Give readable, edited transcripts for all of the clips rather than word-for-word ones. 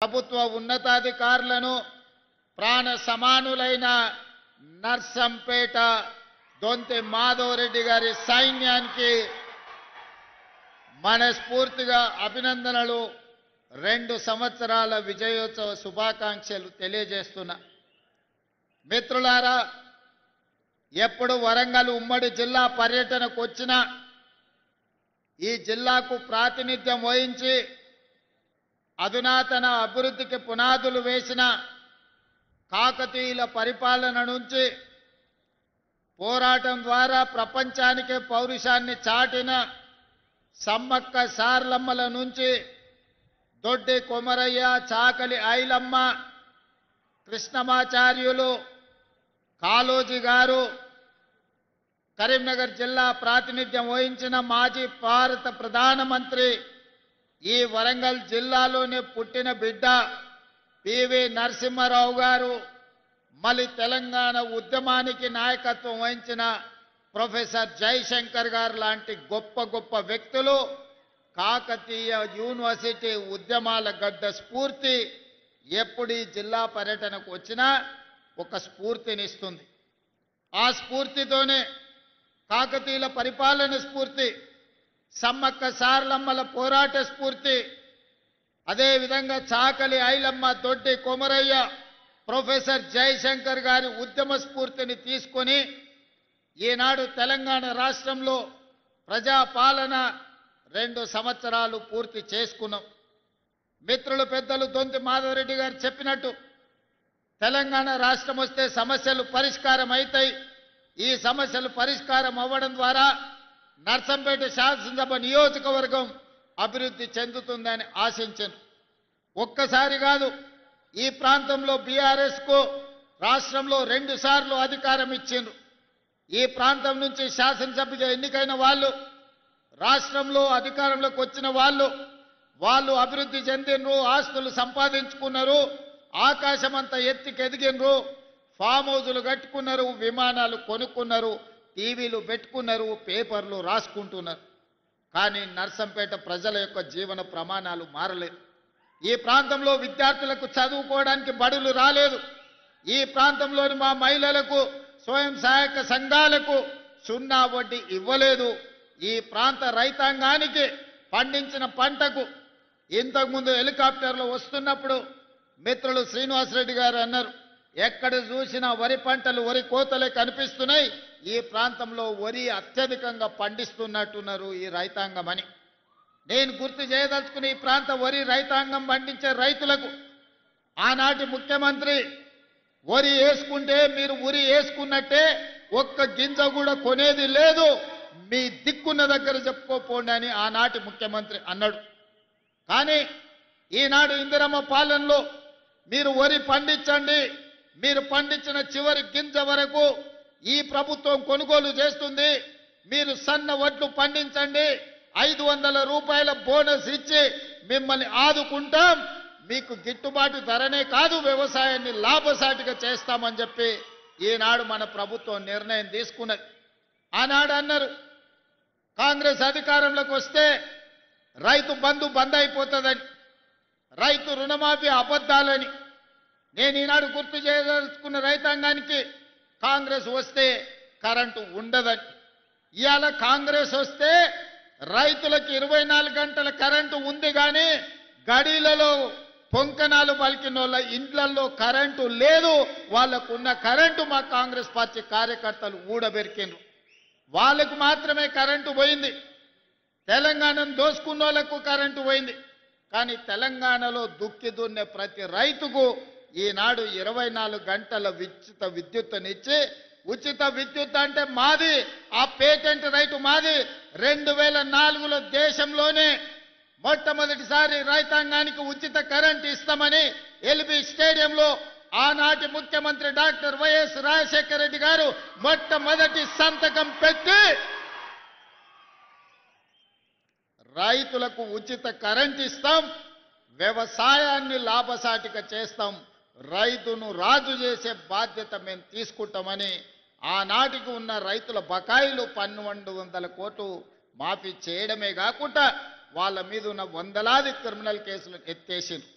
ప్రభుత్వ ఉన్నతాధికారులను ప్రాణ సమానులైన నర్సంపేట దొంతి మాధవరెడ్డి గారి సైన్యానికి మనస్ఫూర్తిగా అభినందనలు 2 సంవత్సరాల విజయోత్సవ శుభాకాంక్షలు తెలియజేస్తున్నా. మిత్రులారా, ఎప్పుడు వరంగల్ ఉమ్మడి జిల్లా పర్యటనకు వచ్చినా ఈ జిల్లాకు ప్రాతినిధ్యం వహించి అధునాతన అభివృద్ధికి పునాదులు వేసిన కాకతీయుల పరిపాలన నుంచి పోరాటం ద్వారా ప్రపంచానికే పౌరుషాన్ని చాటిన సమ్మక్క సార్లమ్మల నుంచి దొడ్డి కొమరయ్య, చాకలి ఐలమ్మ, కృష్ణమాచార్యులు, కాళోజీ గారు, కరీంనగర్ జిల్లా ప్రాతినిధ్యం వహించిన మాజీ భారత ప్రధానమంత్రి, ఈ వరంగల్ జిల్లాలోనే పుట్టిన బిడ్డ పివి నరసింహారావు గారు, మళ్ళీ తెలంగాణ ఉద్యమానికి నాయకత్వం వహించిన ప్రొఫెసర్ జయశంకర్ గారు లాంటి గొప్ప గొప్ప వ్యక్తులు కాకతీయ యూనివర్సిటీ ఉద్యమాల గడ్డ స్ఫూర్తి ఎప్పుడు ఈ జిల్లా పర్యటనకు వచ్చినా ఒక స్ఫూర్తినిస్తుంది. ఆ స్ఫూర్తితోనే కాకతీయుల పరిపాలన స్ఫూర్తి, సమ్మక్క సార్లమ్మల పోరాట స్ఫూర్తి, అదేవిధంగా చాకలి ఐలమ్మ, దొడ్డి కొమరయ్య, ప్రొఫెసర్ జయశంకర్ గారి ఉద్యమ స్ఫూర్తిని తీసుకొని ఈనాడు తెలంగాణ రాష్ట్రంలో ప్రజాపాలన 2 సంవత్సరాలు పూర్తి చేసుకున్నాం. మిత్రులు పెద్దలు దొంతి మాధవరెడ్డి గారు చెప్పినట్టు తెలంగాణ రాష్ట్రం వస్తే సమస్యలు పరిష్కారం అవుతాయి. ఈ సమస్యలు పరిష్కారం అవ్వడం ద్వారా నర్సంపేట శాసనసభ నియోజకవర్గం అభివృద్ధి చెందుతుందని ఆశించాను. ఒక్కసారి కాదు, ఈ ప్రాంతంలో బీఆర్ఎస్కు రాష్ట్రంలో 2 సార్లు అధికారం ఇచ్చిండ్రు. ఈ ప్రాంతం నుంచి శాసనసభ్యుగా ఎన్నికైన వాళ్ళు, రాష్ట్రంలో అధికారంలోకి వచ్చిన వాళ్ళు అభివృద్ధి చెందినరు, ఆస్తులు సంపాదించుకున్నారు, ఆకాశమంతా ఎత్తికెదిగినరు, ఫామ్ హౌజులు కట్టుకున్నారు, విమానాలు కొనుక్కున్నారు, టీవీలు పెట్టుకున్నారు, పేపర్లు రాసుకుంటున్నారు. కానీ నర్సంపేట ప్రజల యొక్క జీవన ప్రమాణాలు మారలేదు. ఈ ప్రాంతంలో విద్యార్థులకు చదువుకోవడానికి బడులు రాలేదు. ఈ ప్రాంతంలోని మా మహిళలకు, స్వయం సహాయక సంఘాలకు 0 వడ్డీ ఇవ్వలేదు. ఈ ప్రాంత రైతాంగానికి పండించిన పంటకు ఇంతకుముందు హెలికాప్టర్లో వస్తున్నప్పుడు మిత్రులు శ్రీనివాసరెడ్డి గారు అన్నారు, ఎక్కడ చూసినా వరి పంటలు, వరి కోతలే కనిపిస్తున్నాయి, ఈ ప్రాంతంలో వరి అత్యధికంగా పండిస్తున్నట్టున్నారు ఈ రైతాంగం అని. నేను గుర్తు చేయదలుచుకుని ఈ ప్రాంత వరి రైతాంగం పండించే రైతులకు ఆనాటి ముఖ్యమంత్రి వరి వేసుకుంటే మీరు ఉరి వేసుకున్నట్టే, ఒక్క గింజ కూడా కొనేది లేదు, మీ దిక్కున్న దగ్గర చెప్పుకోపోండి అని ఆనాటి ముఖ్యమంత్రి అన్నాడు. కానీ ఈనాడు ఇందిరమ్మ పాలనలో మీరు వరి పండించండి, మీరు పండించిన చివరి గింజ వరకు ఈ ప్రభుత్వం కొనుగోలు చేస్తుంది, మీరు సన్న వడ్లు పండించండి, 500 రూపాయల బోనస్ ఇచ్చి మిమ్మల్ని ఆదుకుంటాం, మీకు గిట్టుబాటు ధరనే కాదు వ్యవసాయాన్ని లాభసాటిగా చేస్తామని చెప్పి ఈనాడు మన ప్రభుత్వం నిర్ణయం తీసుకున్నది. ఆనాడు అన్నారు కాంగ్రెస్ అధికారంలోకి వస్తే రైతు బంధు బంద్ అయిపోతుందని, రైతు రుణమాఫీ అబద్ధాలని. నేను ఈనాడు గుర్తు చేయదలుచుకున్న రైతాంగానికి కాంగ్రెస్ వస్తే కరెంటు ఉండదని. ఇవాళ కాంగ్రెస్ వస్తే రైతులకు 24 గంటల కరెంటు ఉంది, కానీ గడీలలో పొంకనాలు పలికిన వాళ్ళ ఇండ్లలో కరెంటు లేదు. వాళ్ళకున్న కరెంటు మా కాంగ్రెస్ పార్టీ కార్యకర్తలు ఊడబెరికిండ్రు. వాళ్ళకు మాత్రమే కరెంటు పోయింది, తెలంగాణను దోసుకున్న వాళ్ళకు కరెంటు పోయింది. కానీ తెలంగాణలో దుక్కి దున్నే ప్రతి రైతుకు ఈనాడు 24 గంటల ఉచిత విద్యుత్తునిచ్చి, ఉచిత విద్యుత్ అంటే మాది, ఆ పేటెంట్ రైతు మాది. 2004లో దేశంలోనే మొట్టమొదటిసారి రైతాంగానికి ఉచిత కరెంట్ ఇస్తామని ఎల్బీ స్టేడియంలో ఆనాటి ముఖ్యమంత్రి డాక్టర్ వైఎస్ రాజశేఖర రెడ్డి గారు మొట్టమొదటి సంతకం పెట్టి రైతులకు ఉచిత కరెంట్ ఇస్తాం, వ్యవసాయాన్ని లాభసాటిగా చేస్తాం, రైతును రాజు చేసే బాధ్యత మేము తీసుకుంటామని ఆనాటికి ఉన్న రైతుల బకాయిలు 1200 కోట్లు మాఫీ చేయడమే కాకుండా వాళ్ళ మీద ఉన్న వందలాది క్రిమినల్ కేసులు ఎత్తేసింది.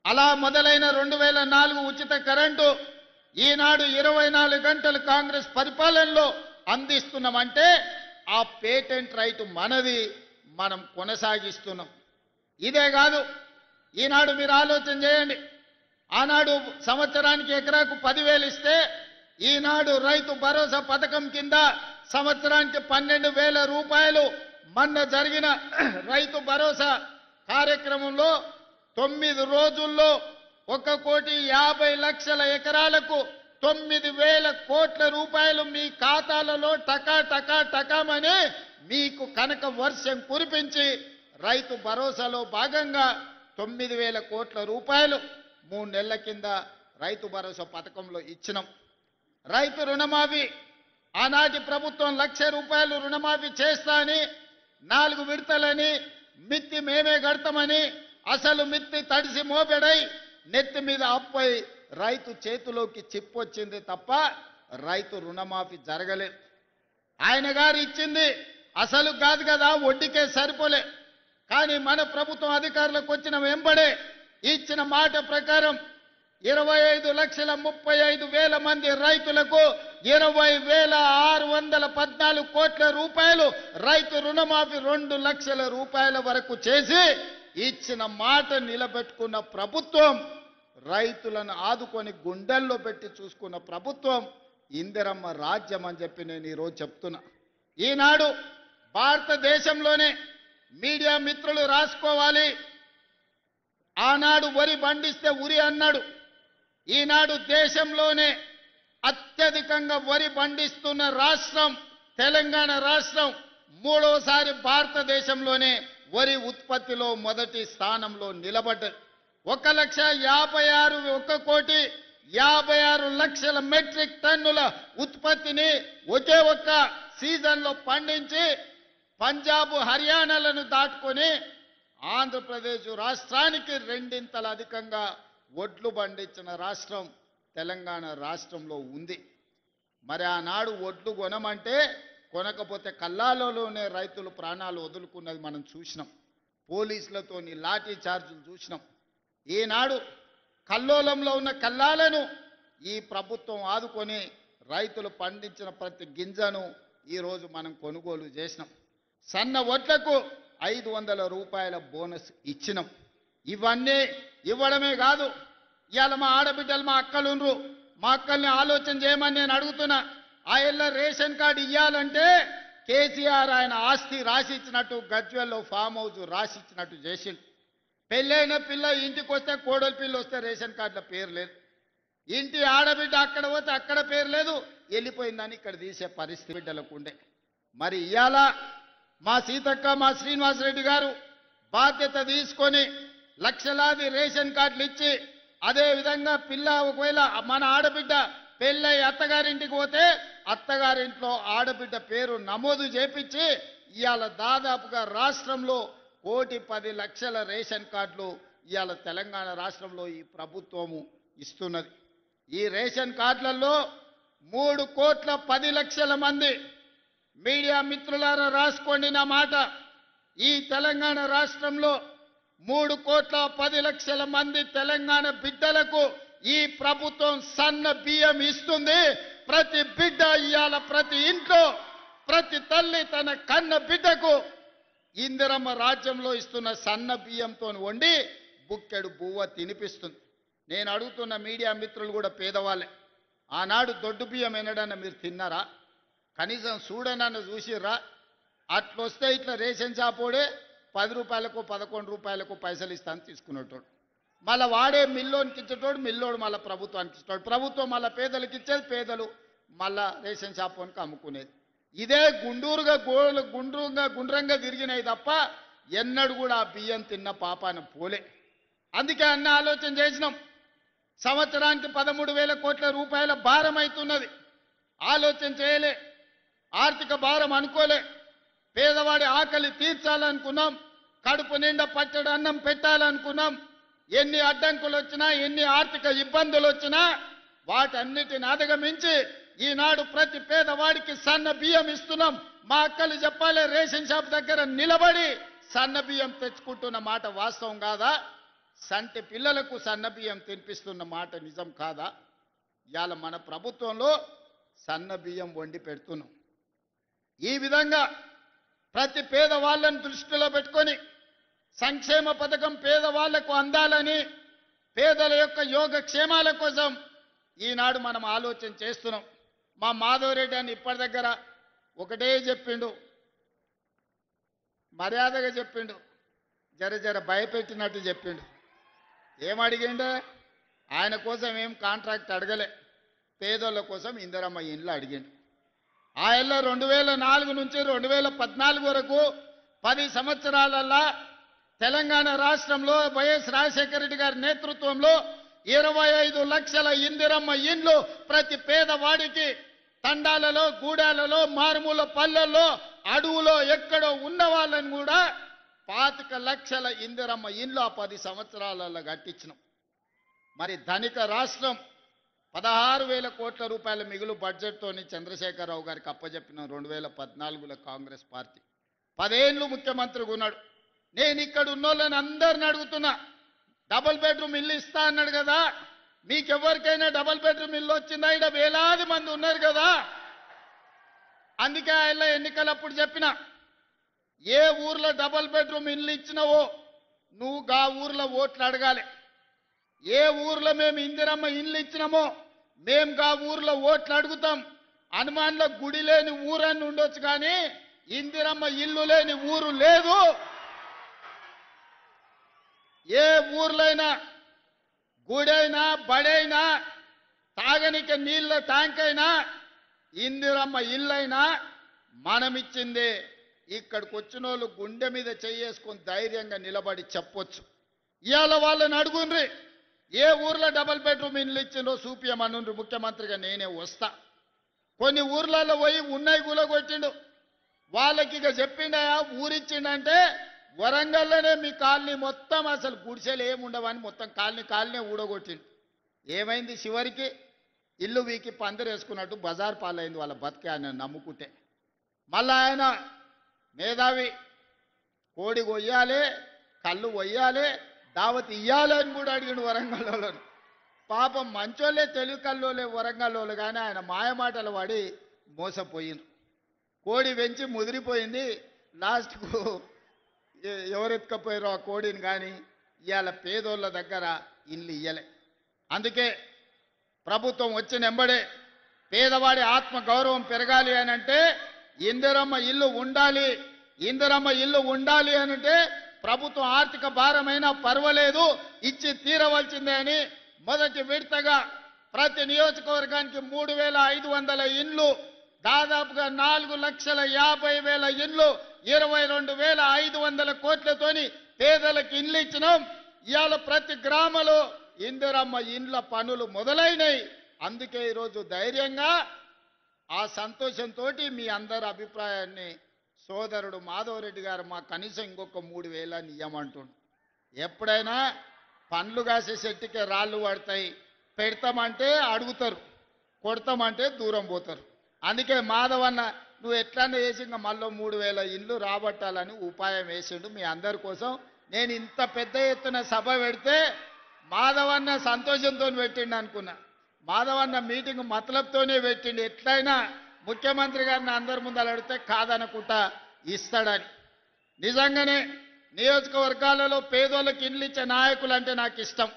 అలా మొదలైన 2004 ఉచిత కరెంటు ఈనాడు 24 గంటలు కాంగ్రెస్ పరిపాలనలో అందిస్తున్నామంటే ఆ పేటెంట్ రైట్ మనది, మనం కొనసాగిస్తున్నాం. ఇదే కాదు, ఈనాడు మీరు ఆలోచన చేయండి. ఆనాడు సంవత్సరానికి ఎకరాకు 10,000 ఇస్తే ఈనాడు రైతు భరోసా పథకం కింద సంవత్సరానికి 12,000 రూపాయలు. మొన్న జరిగిన రైతు భరోసా కార్యక్రమంలో 9 రోజుల్లో 1,50,00,000 ఎకరాలకు 9,000 కోట్ల రూపాయలు మీ ఖాతాలలో టకా టకా టకామని మీకు కనక వర్షం కురిపించి రైతు భరోసాలో భాగంగా 9,000 కోట్ల రూపాయలు 3 నెలల కింద రైతు భరోసా పథకంలో ఇచ్చినాం. రైతు రుణమాఫీ ఆనాటి ప్రభుత్వం 1,00,000 రూపాయలు రుణమాఫీ చేస్తా అని 4 విడతలని మిత్తి మేమే కడతామని అసలు మిత్తి తడిసి మోపెడై నెత్తి మీద అప్పై రైతు చేతిలోకి చిప్పొచ్చింది తప్ప రైతు రుణమాఫీ జరగలేదు. ఆయన గారు ఇచ్చింది అసలు కాదు కదా, వడ్డీకే సరిపోలే. కానీ మన ప్రభుత్వం అధికారులకు వచ్చిన వెంబడే ఇచ్చిన మాట ప్రకారం 25,35,000 మంది రైతులకు 20,614 కోట్ల రూపాయలు రైతు రుణమాఫీ 2 లక్షల రూపాయల వరకు చేసి ఇచ్చిన మాట నిలబెట్టుకున్న ప్రభుత్వం, రైతులను ఆదుకొని గుండెల్లో పెట్టి చూసుకున్న ప్రభుత్వం ఇందిరమ్మ రాజ్యం అని చెప్పి నేను ఈరోజు చెప్తున్నా. ఈనాడు భారతదేశంలోనే మీడియా మిత్రులు రాసుకోవాలి. ఆనాడు వరి పండిస్తే ఉరి అన్నాడు. ఈనాడు దేశంలోనే అత్యధికంగా వరి పండిస్తున్న రాష్ట్రం తెలంగాణ రాష్ట్రం. 3వసారి భారతదేశంలోనే వరి ఉత్పత్తిలో మొదటి స్థానంలో నిలబడ్డది. 1,56,56,00,000 మెట్రిక్ టన్నుల ఉత్పత్తిని ఒకే ఒక్క సీజన్లో పండించి పంజాబ్ హర్యానాలను దాటుకొని ఆంధ్రప్రదేశ్ రాష్ట్రానికి 2 అధికంగా వడ్లు పండించిన రాష్ట్రం తెలంగాణ రాష్ట్రంలో ఉంది. మరి ఆనాడు వడ్లు కొనమంటే కొనకపోతే కల్లాలలోనే రైతులు ప్రాణాలు వదులుకున్నది మనం చూసినాం. పోలీసులతోని లాఠీ చార్జీలు చూసినాం. ఈనాడు కల్లోలంలో ఉన్న కల్లాలను ఈ ప్రభుత్వం ఆదుకొని రైతులు పండించిన ప్రతి గింజను ఈరోజు మనం కొనుగోలు చేసినాం. సన్న వడ్లకు 500 రూపాయల బోనస్ ఇచ్చినాం. ఇవన్నీ ఇవ్వడమే కాదు, ఇవాళ మా ఆడబిడ్డలు మా అక్కలుండ్రు, మా అక్కల్ని ఆలోచన చేయమని నేను అడుగుతున్నా. ఆయన రేషన్ కార్డు ఇవ్వాలంటే కేసీఆర్ ఆయన ఆస్తి రాసిచ్చినట్టు గజ్వెల్లో ఫామ్ హౌస్ రాసిచ్చినట్టు చేసిండు. పెళ్ళైన పిల్ల ఇంటికి వస్తే కోడలి పిల్ల వస్తే రేషన్ కార్డులో పేరు లేదు. ఇంటి ఆడబిడ్డ అక్కడ పోతే అక్కడ పేరు లేదు, వెళ్ళిపోయిందని ఇక్కడ తీసే పరిస్థితి బిడ్డలకు ఉండే. మరి ఇవాళ మా సీతక్క మా శ్రీనివాసరెడ్డి గారు బాధ్యత తీసుకొని లక్షలాది రేషన్ కార్డులు ఇచ్చి, అదే విధంగా పిల్ల ఒకవేళ మన ఆడబిడ్డ పెళ్ళై అత్తగారింటికి పోతే అత్తగారింట్లో ఆడబిడ్డ పేరు నమోదు చేపించి ఇవాళ దాదాపుగా రాష్ట్రంలో 1,10,00,000 రేషన్ కార్డులు ఇవాళ తెలంగాణ రాష్ట్రంలో ఈ ప్రభుత్వము ఇస్తున్నది. ఈ రేషన్ కార్డులలో 3,10,00,000 మంది, మీడియా మిత్రులారా రాసుకోండి నా మాట, ఈ తెలంగాణ రాష్ట్రంలో 3,10,00,000 మంది తెలంగాణ బిడ్డలకు ఈ ప్రభుత్వం సన్న బియ్యం ఇస్తుంది. ప్రతి బిడ్డ ఇవాళ ప్రతి ఇంట్లో ప్రతి తల్లి తన కన్న బిడ్డకు ఇందిరమ్మ రాజ్యంలో ఇస్తున్న సన్న బియ్యంతో వండి బుక్కెడు బువ్వ తినిపిస్తుంది. నేను అడుగుతున్న మీడియా మిత్రులు కూడా పేదవాళ్ళే. ఆనాడు దొడ్డు బియ్యం ఎనడన్నా మీరు తిన్నారా? కనీసం చూడనన్న చూసిర్రా? అట్లొస్తే ఇట్లా రేషన్ షాపోడే 10 రూపాయలకు 11 రూపాయలకు పైసలు ఇస్తాను తీసుకునేటోడు. మళ్ళీ వాడే మిల్లోనికి ఇచ్చేటోడు, మిల్లోడు మళ్ళీ ప్రభుత్వానికి ఇచ్చేటోడు, ప్రభుత్వం మళ్ళీ పేదలకు ఇచ్చేది, పేదలు మళ్ళా రేషన్ షాపోనికి అమ్ముకునేది. ఇదే గుండ్రంగా తిరిగినాయి తప్ప ఎన్నడూ కూడా ఆ బియ్యం తిన్న పాపాన పోలే. అందుకే అన్న ఆలోచన చేసినాం. సంవత్సరానికి 13,000 కోట్ల రూపాయల భారం అవుతున్నది. ఆలోచన చేయలే, ఆర్థిక భారం అనుకోలే. పేదవాడి ఆకలి తీర్చాలనుకున్నాం, కడుపు నిండా పచ్చడి అన్నం పెట్టాలనుకున్నాం. ఎన్ని అడ్డంకులు వచ్చినా, ఎన్ని ఆర్థిక ఇబ్బందులు వచ్చినా వాటన్నిటిని అధిగమించి ఈనాడు ప్రతి పేదవాడికి సన్న బియ్యం ఇస్తున్నాం. మా అక్కలు చెప్పాలి, రేషన్ షాప్ దగ్గర నిలబడి సన్న బియ్యం తెచ్చుకుంటున్న మాట వాస్తవం కాదా? సంటి పిల్లలకు సన్నబియ్యం తినిపిస్తున్న మాట నిజం కాదా? ఇవాళ మన ప్రభుత్వంలో సన్నబియ్యం వండి పెడుతున్నాం. ఈ విధంగా ప్రతి పేదవాళ్ళని దృష్టిలో పెట్టుకొని సంక్షేమ పథకం పేదవాళ్లకు అందాలని, పేదల యొక్క యోగక్షేమాల కోసం ఈనాడు మనం ఆలోచన చేస్తున్నాం. మా మాధవరెడ్డి అని ఇప్పటి దగ్గర ఒకటే చెప్పిండు, మర్యాదగా చెప్పిండు, జర భయపెట్టినట్టు చెప్పిండు. ఏమడిగిండు? ఆయన కోసం ఏం కాంట్రాక్ట్ అడగలే, పేదోళ్ళ కోసం ఇందిరమ్మ ఇండ్లు అడిగిండు. ఆ ఇళ్ళ 2004 నుంచి 2014 వరకు 10 సంవత్సరాలల్లా తెలంగాణ రాష్ట్రంలో వైఎస్ రాజశేఖర రెడ్డి గారి నేతృత్వంలో 25 లక్షల ఇందిరమ్మ ఇండ్లు ప్రతి పేదవాడికి తండాలలో, గూడాలలో, మారుమూల పల్లెల్లో, అడవులో ఎక్కడో ఉన్న వాళ్ళని కూడా 25 లక్షల ఇందిరమ్మ ఇండ్లు ఆ 10 సంవత్సరాలలో కట్టించినాం. మరి ధనిక రాష్ట్రం 16,000 కోట్ల రూపాయల మిగులు బడ్జెట్తోని చంద్రశేఖరరావు గారికి అప్పచెప్పిన 2014లో కాంగ్రెస్ పార్టీ 10 ఏళ్ళు ముఖ్యమంత్రిగా ఉన్నాడు. నేను ఇక్కడ ఉన్నోళ్ళని అందరిని అడుగుతున్నా, డబుల్ బెడ్రూమ్ ఇల్లు ఇస్తా అన్నాడు కదా, మీకెవరికైనా డబుల్ బెడ్రూమ్ ఇల్లు వచ్చిందా? ఇక్కడ వేలాది మంది ఉన్నారు కదా. అందుకే ఆయన ఎన్నికలప్పుడు చెప్పిన, ఏ ఊర్లో డబుల్ బెడ్రూమ్ ఇల్లు ఇచ్చినావో నువ్వు గా ఊర్లో ఓట్లు అడగాలి. ఏ ఊర్లో మేము ఇందిరమ్మ ఇల్లు ఇచ్చినామో మేము గా ఊర్లో ఓట్లు అడుగుతాం. హనుమాన్లో గుడి లేని ఊరని ఉండొచ్చు కానీ ఇందిరమ్మ ఇల్లు లేని ఊరు లేదు. ఏ ఊర్లైనా గుడైనా, బడైనా, తాగనిక నీళ్ళ ట్యాంక్ అయినా, ఇందిరమ్మ ఇల్లైనా మనమిచ్చిందే. ఇక్కడికి వచ్చిన వాళ్ళు గుండె మీద చేసుకొని ధైర్యంగా నిలబడి చెప్పొచ్చు. ఇవాళ వాళ్ళని అడుగుండ్రి, ఏ ఊర్లో డబుల్ బెడ్రూమ్ ఇల్లు ఇచ్చిండ్రో చూపియమనుండ్రి, ముఖ్యమంత్రిగా నేనే వస్తా. కొన్ని ఊర్లలో పోయి ఉన్నాయి గులగొట్టిండు. వాళ్ళకి ఇక చెప్పిండయా ఊరిచ్చిండంటే వరంగల్లోనే మీ కాలనీ మొత్తం అసలు గుడిసెలు ఏముండవని మొత్తం కాలనీ ఊడగొట్టిండు. ఏమైంది? చివరికి ఇల్లు వీకి పందిరేసుకున్నట్టు బజార్ పాలైంది వాళ్ళ బతికే ఆయన నమ్ముకుంటే. మళ్ళా ఆయన మేధావి, కోడి కొయ్యాలి, కళ్ళు కొయ్యాలి, దావత్ ఇయ్యాలి అని కూడా అడిగిండు వరంగల్లో. పాపం మంచోళ్ళే, తెలుగు కల్లోలే వరంగల్లో, కానీ ఆయన మాయమాటలు పడి మోసపోయిండు. కోడి వెంచి ముదిరిపోయింది. లాస్ట్కు ఎవరెత్తుకపోయారో ఆ కోడిని కానీ ఇవాళ పేదోళ్ళ దగ్గర ఇల్లు ఇయ్యలే. అందుకే ప్రభుత్వం వచ్చిన ఎంబడే పేదవాడి ఆత్మ గౌరవం పెరగాలి అని అంటే ఇందిరమ్మ ఇల్లు ఉండాలి. ఇందిరమ్మ ఇల్లు ఉండాలి అని అంటే ప్రభుత్వం ఆర్థిక భారమైనా పర్వాలేదు ఇచ్చి తీరవలసిందే అని మొదటి విడతగా ప్రతి నియోజకవర్గానికి 3,500 ఇండ్లు, దాదాపుగా 4,50,000 ఇండ్లు, 22,500 కోట్లతోని పేదలకు ఇండ్లు ఇచ్చినాం. ఇవాళ ప్రతి గ్రామంలో ఇందిరమ్మ ఇండ్ల పనులు మొదలైనవి. అందుకే ఈరోజు ధైర్యంగా ఆ సంతోషంతో మీ అందరి అభిప్రాయాన్ని సోదరుడు మాధవరెడ్డి గారు మా కనీసం ఇంకొక 3,000 ఇయ్యమంటుండు. ఎప్పుడైనా పండ్లు కాసే చెట్టుకే రాళ్ళు పడతాయి, పెడతామంటే అడుగుతారు, కొడతామంటే దూరం పోతారు. అందుకే మాధవన్న నువ్వు ఎట్లన్నా వేసి ఇంకా మళ్ళీ 3,000 ఇండ్లు రాబట్టాలని ఉపాయం వేసిండు మీ అందరి కోసం. నేను ఇంత పెద్ద ఎత్తున సభ పెడితే మాధవన్న సంతోషంతో పెట్టిండు అనుకున్నా. మాధవన్న మీటింగ్ మతలబ్తోనే పెట్టిండు, ఎట్లయినా ముఖ్యమంత్రి గారిని అందరి ముందు అడిగితే కాదనుకుంటా ఇస్తాడని. నిజంగానే నియోజకవర్గాలలో పేదోళ్ళకి ఇండ్లు ఇచ్చే నాయకులు అంటే నాకు ఇష్టం.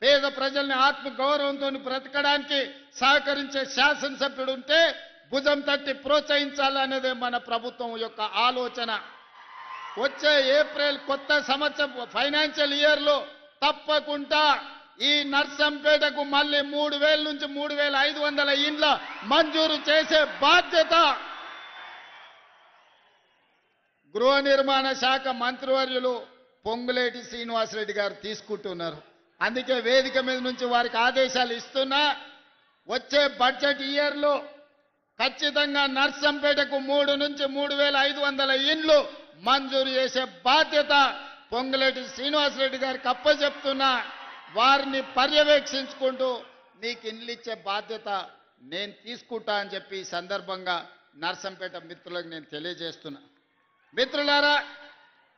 పేద ప్రజల్ని ఆత్మ గౌరవంతో బ్రతకడానికి సహకరించే శాసనసభ్యుడు ఉంటే భుజం తట్టి ప్రోత్సహించాలనేదే మన ప్రభుత్వం యొక్క ఆలోచన. వచ్చే ఏప్రిల్ కొత్త సంవత్సరం ఫైనాన్షియల్ ఇయర్లో తప్పకుండా ఈ నర్సంపేటకు మళ్ళీ 3,000 నుంచి 3,500 ఇండ్ల మంజూరు చేసే బాధ్యత గృహ నిర్మాణ శాఖ మంత్రివర్యులు పొంగులేటి శ్రీనివాసరెడ్డి గారు తీసుకుంటున్నారు. అందుకే వేదిక మీద నుంచి వారికి ఆదేశాలు ఇస్తున్నా, వచ్చే బడ్జెట్ ఇయర్లో ఖచ్చితంగా నర్సంపేటకు 3 నుంచి 3,500 ఇండ్లు మంజూరు చేసే బాధ్యత పొంగులేటి శ్రీనివాసరెడ్డి గారికి అప్పచెప్తున్నా. వారిని పర్యవేక్షించుకుంటూ మీకు ఇండ్లు ఇచ్చే బాధ్యత నేను తీసుకుంటా అని చెప్పి ఈ సందర్భంగా నర్సంపేట మిత్రులకు నేను తెలియజేస్తున్నా. మిత్రులారా,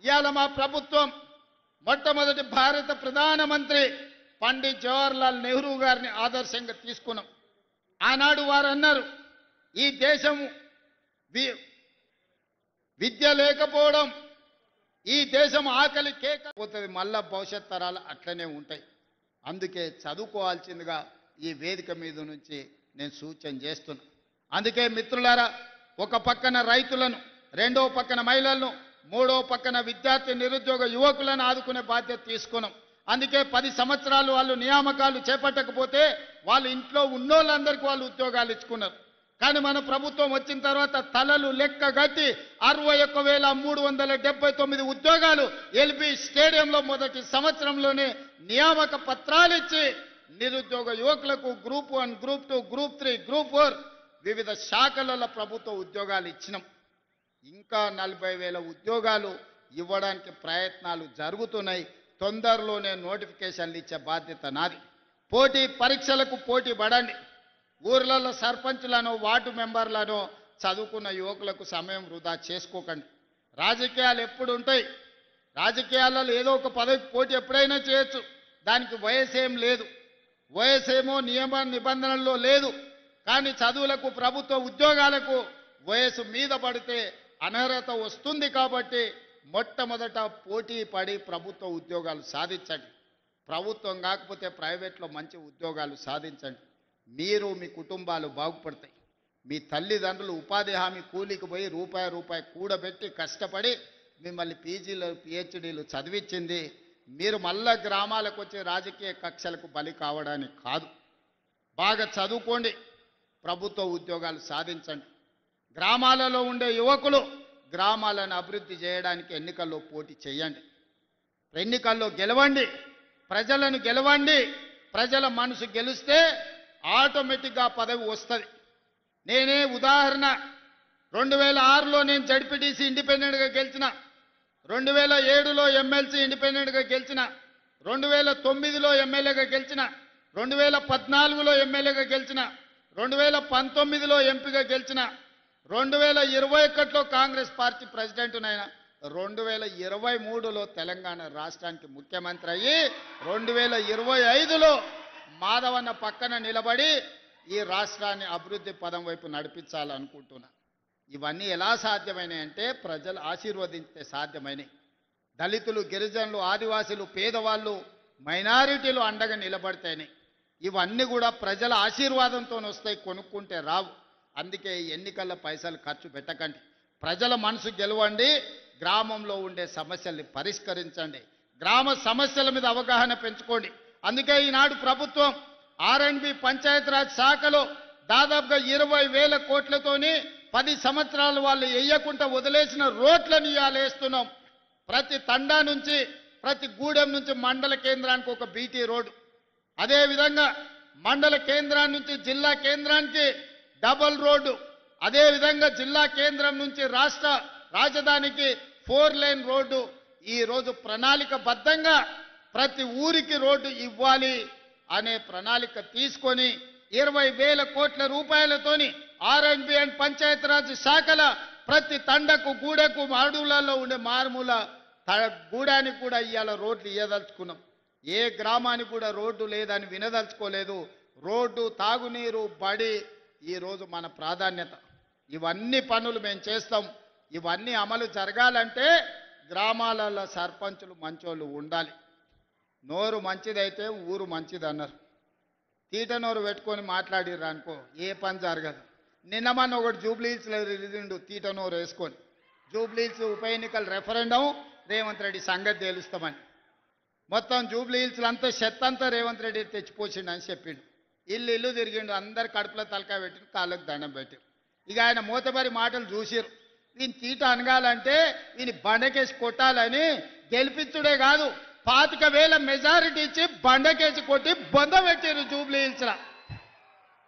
ఇవాళ మా ప్రభుత్వం మొట్టమొదటి భారత ప్రధానమంత్రి పండిత్ జవహర్లాల్ నెహ్రూ గారిని ఆదర్శంగా తీసుకున్నాం. ఆనాడు వారు అన్నారు, ఈ దేశం విద్య లేకపోవడం, ఈ దేశం ఆకలి కేకపోతుంది, మళ్ళా భవిష్యత్ తరాలు అట్లనే ఉంటాయి. అందుకే చదువుకోవాల్సిందిగా ఈ వేదిక మీద నుంచి నేను సూచన చేస్తున్నా. అందుకే మిత్రులారా, ఒక పక్కన రైతులను, రెండో పక్కన మహిళలను, మూడో పక్కన విద్యార్థి నిరుద్యోగ యువకులను ఆదుకునే బాధ్యత తీసుకున్నాం. అందుకే 10 సంవత్సరాలు వాళ్ళు నియామకాలు చేపట్టకపోతే వాళ్ళు ఇంట్లో ఉన్నోళ్ళందరికీ వాళ్ళు ఉద్యోగాలు ఇచ్చుకున్నారు. కానీ మన ప్రభుత్వం వచ్చిన తర్వాత తలలు లెక్క గట్టి 61,379 ఉద్యోగాలు ఎల్బీ స్టేడియంలో మొదటి సంవత్సరంలోనే నియామక పత్రాలు ఇచ్చి నిరుద్యోగ యువకులకు గ్రూప్ 1, గ్రూప్ 2, గ్రూప్ 3, గ్రూప్ 4 వివిధ శాఖలలో ప్రభుత్వ ఉద్యోగాలు ఇచ్చినాం. ఇంకా 40,000 ఉద్యోగాలు ఇవ్వడానికి ప్రయత్నాలు జరుగుతున్నాయి. తొందరలోనే నోటిఫికేషన్లు ఇచ్చే బాధ్యత నాది. పోటీ పరీక్షలకు పోటీ పడండి. ఊర్లలో సర్పంచ్లను, వార్డు మెంబర్లను చదువుకున్న యువకులకు సమయం వృధా చేసుకోకండి. రాజకీయాలు ఎప్పుడు ఉంటాయి. రాజకీయాలలో ఏదో ఒక పదవికి పోటీ ఎప్పుడైనా చేయొచ్చు. దానికి వయసేం లేదు, వయసేమో నియమ నిబంధనల్లో లేదు. కానీ చదువులకు, ప్రభుత్వ ఉద్యోగాలకు వయసు మీద పడితే అనర్హత వస్తుంది. కాబట్టి మొట్టమొదట పోటీ పడి ప్రభుత్వ ఉద్యోగాలు సాధించండి. ప్రభుత్వం కాకపోతే ప్రైవేట్లో మంచి ఉద్యోగాలు సాధించండి. మీరు, మీ కుటుంబాలు బాగుపడతాయి. మీ తల్లిదండ్రులు ఉపాధి హామీ కూలికి పోయి రూపాయి కూడబెట్టి కష్టపడి మిమ్మల్ని పీజీలు, పిహెచ్డీలు చదివించింది మీరు మళ్ళా గ్రామాలకు వచ్చే రాజకీయ కక్షలకు బలి కావడానికి కాదు. బాగా చదువుకోండి, ప్రభుత్వ ఉద్యోగాలు సాధించండి. గ్రామాలలో ఉండే యువకులు గ్రామాలను అభివృద్ధి చేయడానికి ఎన్నికల్లో పోటీ చేయండి. ఎన్నికల్లో గెలవండి, ప్రజలను గెలవండి. ప్రజల మనసు గెలిస్తే ఆటోమేటిక్గా పదవి వస్తుంది. నేనే ఉదాహరణ, 2006లో నేను జడ్పీటీసీ ఇండిపెండెంట్గా గెలిచిన, 2007లో ఎమ్మెల్సీ ఇండిపెండెంట్గా గెలిచిన, 2009లో ఎమ్మెల్యేగా గెలిచిన, 2014లో ఎమ్మెల్యేగా గెలిచిన, 2019లో ఎంపీగా గెలిచిన, 2021లో కాంగ్రెస్ పార్టీ ప్రెసిడెంట్నైనా, 2023లో తెలంగాణ రాష్ట్రానికి ముఖ్యమంత్రి అయ్యి 2025లో మాధవన్న పక్కన నిలబడి ఈ రాష్ట్రాన్ని అభివృద్ధి పదం వైపు నడిపించాలనుకుంటున్నా. ఇవన్నీ ఎలా సాధ్యమైనాయంటే ప్రజలు ఆశీర్వదించితే సాధ్యమైనవి. దళితులు, గిరిజనులు, ఆదివాసీలు, పేదవాళ్ళు, మైనారిటీలు అండగా నిలబడితేనే ఇవన్నీ కూడా ప్రజల ఆశీర్వాదంతో వస్తాయి, కొనుక్కుంటే రావు. అందుకే ఎన్నికల్లో పైసలు ఖర్చు పెట్టకండి. ప్రజల మనసు గెలవండి, గ్రామంలో ఉండే సమస్యల్ని పరిష్కరించండి, గ్రామ సమస్యల మీద అవగాహన పెంచుకోండి. అందుకే ఈనాడు ప్రభుత్వం R&B పంచాయతీరాజ్ శాఖలో దాదాపుగా 20,000 కోట్లతోని 10 సంవత్సరాలు వాళ్ళు వేయకుండా వదిలేసిన రోడ్లను ఇవాళ వేస్తున్నాం. ప్రతి తండా నుంచి, ప్రతి గూడెం నుంచి మండల కేంద్రానికి ఒక బీటీ రోడ్డు, అదేవిధంగా మండల కేంద్రాన్ని నుంచి జిల్లా కేంద్రానికి డబుల్ రోడ్డు, అదేవిధంగా జిల్లా కేంద్రం నుంచి రాష్ట్ర రాజధానికి 4 లేన్ రోడ్డు. ఈరోజు ప్రణాళికబద్ధంగా ప్రతి ఊరికి రోడ్డు ఇవ్వాలి అనే ప్రణాళిక తీసుకొని 20,000 కోట్ల రూపాయలతోని R&B అండ్ పంచాయతీరాజ్ శాఖల ప్రతి తండకు, గూడెకు, అడవులలో ఉండే మారుమూల గూడానికి కూడా ఇవాళ రోడ్లు ఇవ్వదలుచుకున్నాం. ఏ గ్రామానికి కూడా రోడ్డు లేదని వినదలుచుకోలేదు. రోడ్డు, తాగునీరు, బడి ఈరోజు మన ప్రాధాన్యత. ఇవన్నీ పనులు మేము చేస్తాం. ఇవన్నీ అమలు జరగాలంటే గ్రామాలలో సర్పంచులు మంచోళ్ళు ఉండాలి. నోరు మంచిదైతే ఊరు మంచిది అన్నారు. తీట నోరు పెట్టుకొని మాట్లాడిర్రు అనుకో ఏ పని జరగదు. నిన్న మన ఒకటి జూబ్లీహిల్స్లో రిలీజిండు తీట నోరు వేసుకొని, జూబ్లీహిల్స్ ఉప ఎన్నికల రెఫరెండం రేవంత్ రెడ్డి సంగతి తేలుస్తామని. మొత్తం జూబ్లీహిల్స్లో అంతా చెత్తంతా రేవంత్ రెడ్డి తెచ్చిపోసిండు అని చెప్పిండు. ఇల్లు తిరిగిండు, అందరు కడుపులో తలకాయ పెట్టిండు, కాళ్ళకు దండం పెట్టారు. ఇక ఆయన మూతబరి మాటలు చూసిరు. వీని తీట అనగాలంటే వీని బండకేసి కొట్టాలని గెలిపించుడే కాదు, 25,000 మెజారిటీ ఇచ్చి బండకేసి కొట్టి బొంద పెట్టారు జూబ్లీహిల్స్లో.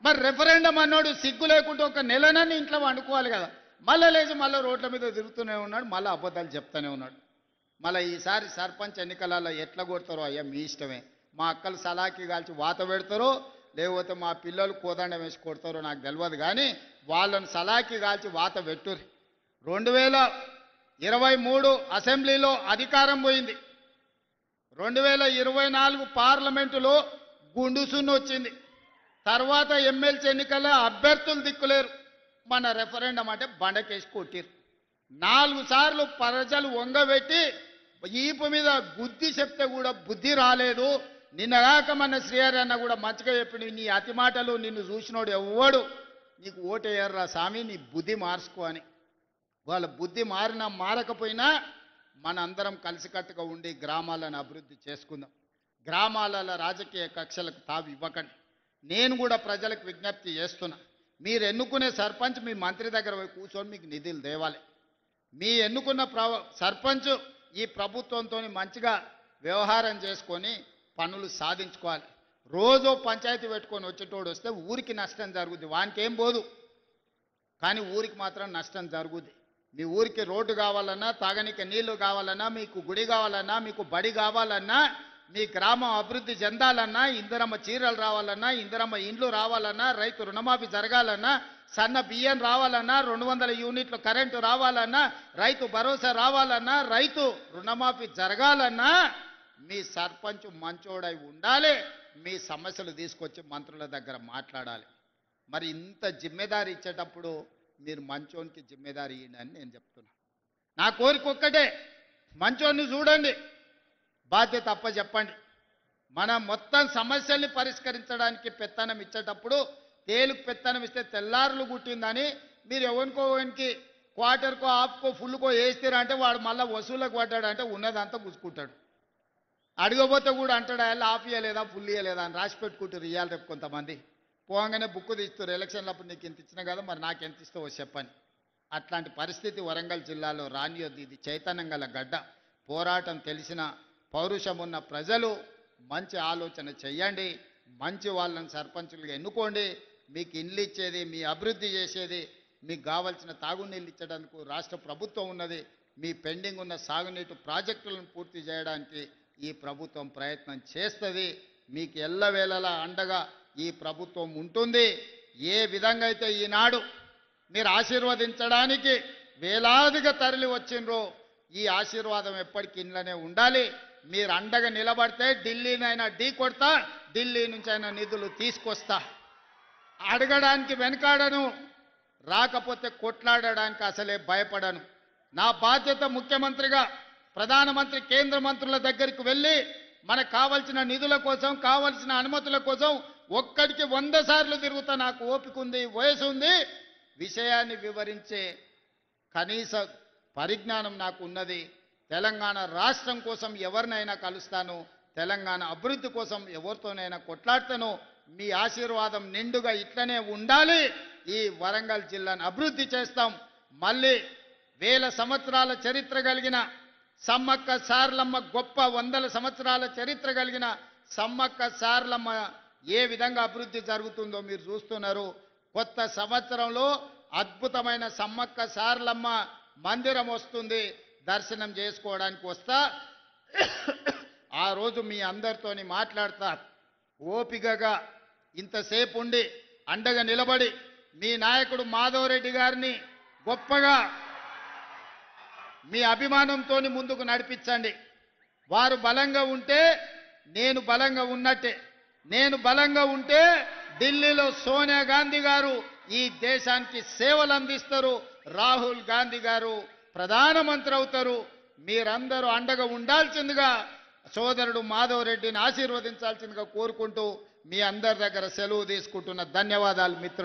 మరి రెఫరెండం అన్నాడు, సిగ్గు లేకుంటే ఒక నెలనని ఇంట్లో వండుకోవాలి కదా. మళ్ళీ లేచి మళ్ళీ రోడ్ల మీద తిరుగుతూనే ఉన్నాడు, మళ్ళీ అబద్ధాలు చెప్తూనే ఉన్నాడు. మళ్ళీ ఈసారి సర్పంచ్ ఎన్నికలలో ఎట్లా కొడతారో అయ్యా మీ ఇష్టమే. మా అక్కలు సలాకి కాల్చి వాత పెడతారో, లేకపోతే మా పిల్లలు కోదండం వేసి కొడతారో నాకు తెలియదు. కానీ వాళ్ళను సలాకి కాల్చి వాత పెట్టుర్రి. 2023 అసెంబ్లీలో అధికారం పోయింది. 2024 పార్లమెంటులో గుండుసున్న వచ్చింది. తర్వాత ఎమ్మెల్సీ ఎన్నికల్లో అభ్యర్థులు దిక్కులేరు. మన రెఫరెండం అంటే బండకేసి కొట్టిరు. 4 సార్లు ప్రజలు వంగబెట్టి ఈపు మీద గుద్ది చెప్తే కూడా బుద్ధి రాలేదు. నిన్నగాక మన శ్రీహరి అన్న కూడా మంచిగా చెప్పిండు, నీ అతి మాటలు నిన్ను చూసినోడు ఎవ్వడు నీకు ఓటేయర్రా స్వామి, నీ బుద్ధి మార్చుకో అని. వాళ్ళ బుద్ధి మారినా మారకపోయినా మన అందరం కలిసికట్టుగా ఉండి గ్రామాలను అభివృద్ధి చేసుకుందాం. గ్రామాలలో రాజకీయ కక్షలకు తావు ఇవ్వకండి. నేను కూడా ప్రజలకు విజ్ఞప్తి చేస్తున్నా, మీరు ఎన్నుకునే సర్పంచ్ మీ మంత్రి దగ్గర పోయి కూర్చొని మీకు నిధులు తేవాలి. మీ ఎన్నుకున్న సర్పంచ్ ఈ ప్రభుత్వంతో మంచిగా వ్యవహారం చేసుకొని పనులు సాధించుకోవాలి. రోజు పంచాయతీ పెట్టుకొని వచ్చేటోడు వస్తే ఊరికి నష్టం జరుగుద్ది, వానికి ఏం పోదు, కానీ ఊరికి మాత్రం నష్టం జరుగుద్ది. మీ ఊరికి రోడ్డు కావాలన్నా, తాగనీకి నీళ్లు కావాలన్నా, మీకు గుడి కావాలన్నా, మీకు బడి కావాలన్నా, మీ గ్రామం అభివృద్ధి చెందాలన్నా, ఇందిరమ్మ చీరలు రావాలన్నా, ఇందిరమ్మ ఇండ్లు రావాలన్నా, రైతు రుణమాఫీ జరగాలన్నా, సన్న బియ్యం రావాలన్నా, 200 యూనిట్లు కరెంటు రావాలన్నా, రైతు భరోసా రావాలన్నా, రైతు రుణమాఫీ జరగాలన్నా మీ సర్పంచ్ మంచోడై ఉండాలి. మీ సమస్యలు తీసుకొచ్చి మంత్రుల దగ్గర మాట్లాడాలి. మరి ఇంత జిమ్మెదారి ఇచ్చేటప్పుడు మీరు మంచోనికి జిమ్మెదారి ఇయ్యండి అని నేను చెప్తున్నా. నా కోరిక ఒక్కటే, మంచోన్ని చూడండి, బాధ్యత అప్ప చెప్పండి. మన మొత్తం సమస్యల్ని పరిష్కరించడానికి పెత్తనం ఇచ్చేటప్పుడు తేలుకు పెత్తనం ఇస్తే తెల్లారులు గుట్టిందని మీరు ఎవరికోనికి క్వార్టర్కో హాఫ్కో ఫుల్కో వేస్తారా అంటే వాడు మళ్ళీ వసూలకు పడ్డాడు అంటే ఉన్నదంతా గుసుకుంటాడు. అడగబోతే కూడా అంటాడు అలా ఆఫ్ ఇయ్యలేదా ఫుల్ ఇయ్యలేదా అని రాసి పెట్టుకుంటారు. ఇవ్వాలి రేపు కొంతమంది పోగానే బుక్కు తీస్తారు, ఎలక్షన్లప్పుడు నీకు ఎంత ఇచ్చినా కదా మరి నాకు ఎంత ఇస్తావో చెప్పని. అట్లాంటి పరిస్థితి వరంగల్ జిల్లాలో రానియొద్దు. ఇది చైతన్యం గల గడ్డ. పోరాటం తెలిసిన పౌరుషం ఉన్న ప్రజలు మంచి ఆలోచన చెయ్యండి, మంచి వాళ్ళని సర్పంచులుగా ఎన్నుకోండి. మీకు ఇండ్లు ఇచ్చేది, మీ అభివృద్ధి చేసేది, మీకు కావాల్సిన తాగునీళ్ళు ఇచ్చడానికి రాష్ట్ర ప్రభుత్వం ఉన్నది. మీ పెండింగ్ ఉన్న సాగునీటి ప్రాజెక్టులను పూర్తి చేయడానికి ఈ ప్రభుత్వం ప్రయత్నం చేస్తుంది. మీకు ఎల్లవేళలా అండగా ఈ ప్రభుత్వం ఉంటుంది. ఏ విధంగా అయితే ఈనాడు మీరు ఆశీర్వదించడానికి వేలాదిగా తరలి వచ్చిండ్రో ఈ ఆశీర్వాదం ఎప్పటికీ ఇంట్లోనే ఉండాలి. మీరు అండగా నిలబడితే ఢిల్లీనైనా ఢీ కొడతా, ఢిల్లీ నుంచి అయినా నిధులు తీసుకొస్తా. అడగడానికి వెనకాడను, రాకపోతే కొట్లాడడానికి అసలే భయపడను. నా బాధ్యత ముఖ్యమంత్రిగా ప్రధానమంత్రి కేంద్ర మంత్రుల దగ్గరికి వెళ్ళి మనకు కావాల్సిన నిధుల కోసం, కావాల్సిన అనుమతుల కోసం ఒక్కడికి 100 సార్లు తిరుగుతా. నాకు ఓపిక ఉంది, వయసు ఉంది, విషయాన్ని వివరించే కనీస పరిజ్ఞానం నాకు ఉన్నది. తెలంగాణ రాష్ట్రం కోసం ఎవరినైనా కలుస్తాను, తెలంగాణ అభివృద్ధి కోసం ఎవరితోనైనా కొట్లాడతాను. మీ ఆశీర్వాదం నిండుగా ఇట్లనే ఉండాలి. ఈ వరంగల్ జిల్లాను అభివృద్ధి చేస్తాం. మళ్ళీ 1000 సంవత్సరాల చరిత్ర కలిగిన సమ్మక్క సార్లమ్మ, గొప్ప 100 సంవత్సరాల చరిత్ర కలిగిన సమ్మక్క సార్లమ్మ ఏ విధంగా అభివృద్ధి జరుగుతుందో మీరు చూస్తున్నారు. కొత్త సంవత్సరంలో అద్భుతమైన సమ్మక్క సార్లమ్మ మందిరం వస్తుంది. దర్శనం చేసుకోవడానికి వస్తా. ఆ రోజు మీ అందరితోని మాట్లాడతా. ఓపికగా ఇంతసేపు ఉండి అండగా నిలబడి మీ నాయకుడు మాధవ్ రెడ్డి గారిని గొప్పగా మీ అభిమానంతో ముందుకు నడిపించండి. వారు బలంగా ఉంటే నేను బలంగా ఉన్నట్టే. నేను బలంగా ఉంటే ఢిల్లీలో సోనియా గాంధీ గారు ఈ దేశానికి సేవలు అందిస్తారు, రాహుల్ గాంధీ గారు ప్రధానమంత్రి అవుతారు. మీరందరూ అండగా ఉండాల్సిందిగా సోదరుడు మాధవ్ రెడ్డిని ఆశీర్వదించాల్సిందిగా కోరుకుంటూ మీ అందరి దగ్గర సెలవు తీసుకుంటున్న. ధన్యవాదాలు మిత్రులు.